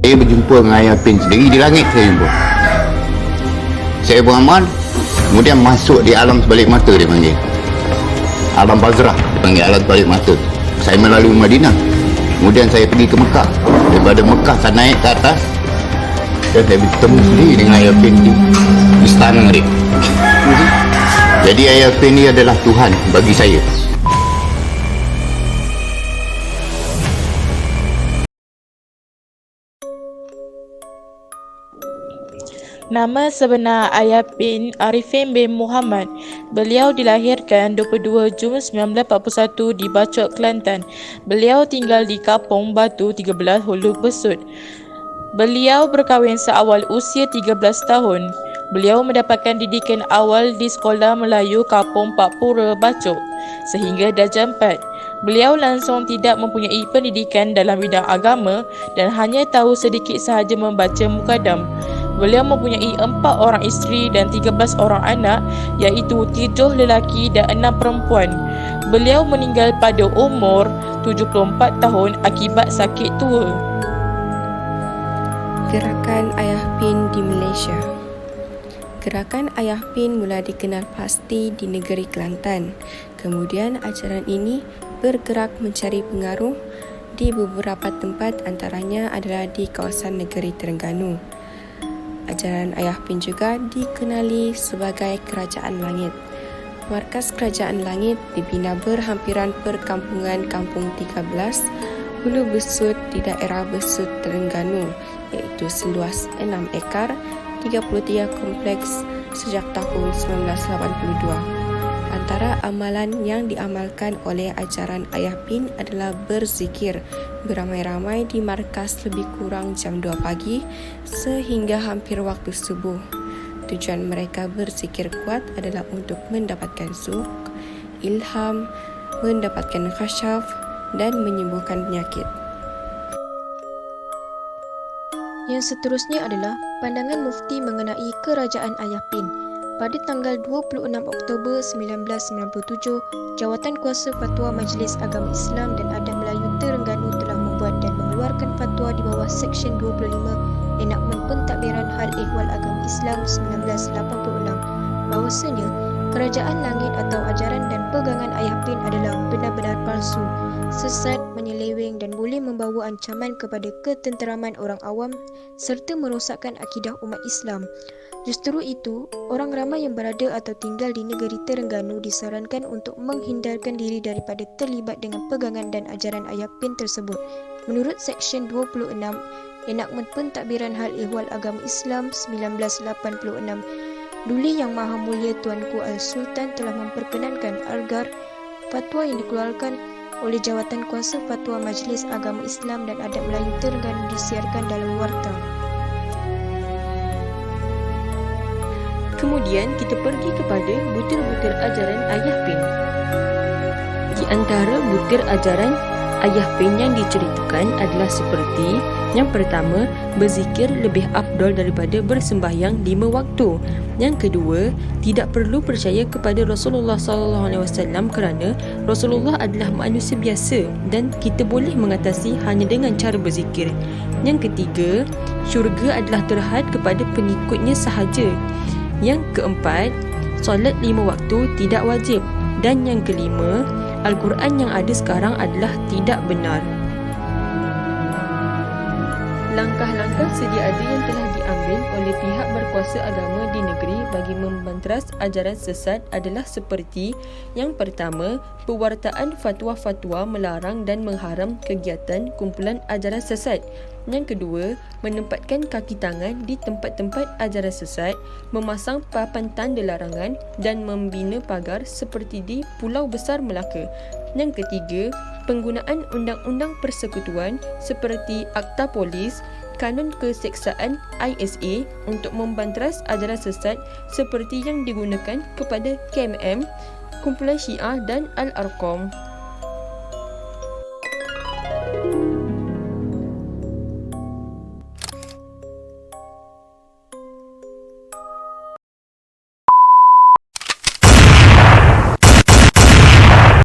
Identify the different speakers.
Speaker 1: Saya berjumpa dengan Ayah Pin sendiri di langit. Saya jumpa, saya beramal, kemudian masuk di alam sebalik mata, dia panggil alam Bazrah, dia panggil alam sebalik mata. Saya melalui Madinah, kemudian saya pergi ke Mekah. Daripada Mekah saya naik ke atas dan saya bertemu sendiri dengan Ayah Pin di istana dia. Jadi Ayah Pin ni adalah Tuhan bagi saya.
Speaker 2: Nama sebenar Ayah bin Arifin bin Muhammad. Beliau dilahirkan 22 Jun 1941 di Bacok, Kelantan. Beliau tinggal di Kampung Batu 13, Hulu Besut. Beliau berkahwin seawal usia 13 tahun. Beliau mendapatkan didikan awal di Sekolah Melayu Kampung Pak Pura, Bacok sehingga darjah 4. Beliau langsung tidak mempunyai pendidikan dalam bidang agama dan hanya tahu sedikit sahaja membaca mukadam. Beliau mempunyai 4 orang isteri dan 13 orang anak, iaitu 7 lelaki dan 6 perempuan. Beliau meninggal pada umur 74 tahun akibat sakit tua.
Speaker 3: Gerakan Ayah Pin di Malaysia. Gerakan Ayah Pin mula dikenal pasti di negeri Kelantan. Kemudian ajaran ini bergerak mencari pengaruh di beberapa tempat, antaranya adalah di kawasan negeri Terengganu. Ajaran Ayah Pin juga dikenali sebagai Kerajaan Langit. Markas Kerajaan Langit dibina berhampiran perkampungan Kampung 13, Hulu Besut di daerah Besut, Terengganu, iaitu seluas 6 ekar, 33 kompleks sejak tahun 1982. Antara amalan yang diamalkan oleh ajaran Ayah Pin adalah berzikir beramai-ramai di markas lebih kurang jam 2 pagi sehingga hampir waktu subuh. Tujuan mereka berzikir kuat adalah untuk mendapatkan zuk, ilham, mendapatkan khasyaf dan menyembuhkan penyakit.
Speaker 4: Yang seterusnya adalah pandangan mufti mengenai Kerajaan Ayah Pin. Pada tanggal 26 Oktober 1997, Jawatan Kuasa Fatwa Majlis Agama Islam dan Adat Melayu Terengganu telah membuat dan mengeluarkan fatwa di bawah Seksyen 25 Enakmen Pentadbiran Hal Ehwal Agama Islam 1986 bahawasanya Kerajaan Langit atau ajaran dan pegangan Ayah Pin adalah benar-benar palsu, sesat, menyeleweng dan boleh membawa ancaman kepada ketenteraman orang awam serta merosakkan akidah umat Islam. Justru itu, orang ramai yang berada atau tinggal di negeri Terengganu disarankan untuk menghindarkan diri daripada terlibat dengan pegangan dan ajaran Ayah Pin tersebut. Menurut Seksyen 26 Enakmen Pentadbiran Hal Ehwal Agama Islam 1986, Duli Yang Maha Mulia Tuanku Al-Sultan telah memperkenankan agar fatwa yang dikeluarkan oleh Jawatan Kuasa Fatwa Majlis Agama Islam dan Adat Melayu Terengganu disiarkan dalam warta.
Speaker 3: Kemudian kita pergi kepada butir-butir ajaran Ayah Pin. Di antara butir ajaran Ayah Pin yang diceritakan adalah seperti yang pertama, berzikir lebih afdal daripada bersembahyang 5 waktu. Yang kedua, tidak perlu percaya kepada Rasulullah SAW kerana Rasulullah adalah manusia biasa dan kita boleh mengatasi hanya dengan cara berzikir. Yang ketiga, syurga adalah terhad kepada pengikutnya sahaja. Yang keempat, solat 5 waktu tidak wajib. Dan yang kelima, Al-Quran yang ada sekarang adalah tidak benar. Langkah-langkah sedia ada yang telah diambil oleh pihak berkuasa agama di negeri bagi membantras ajaran sesat adalah seperti yang pertama, pewartaan fatwa-fatwa melarang dan mengharam kegiatan kumpulan ajaran sesat. Yang kedua, menempatkan kaki tangan di tempat-tempat ajaran sesat, memasang papan tanda larangan dan membina pagar seperti di Pulau Besar Melaka. Yang ketiga, penggunaan undang-undang persekutuan seperti Akta Polis, Kanun Keseksaan ISA untuk membantras ajaran sesat seperti yang digunakan kepada KMM, Kumpulan Syiah dan Al-Arqam.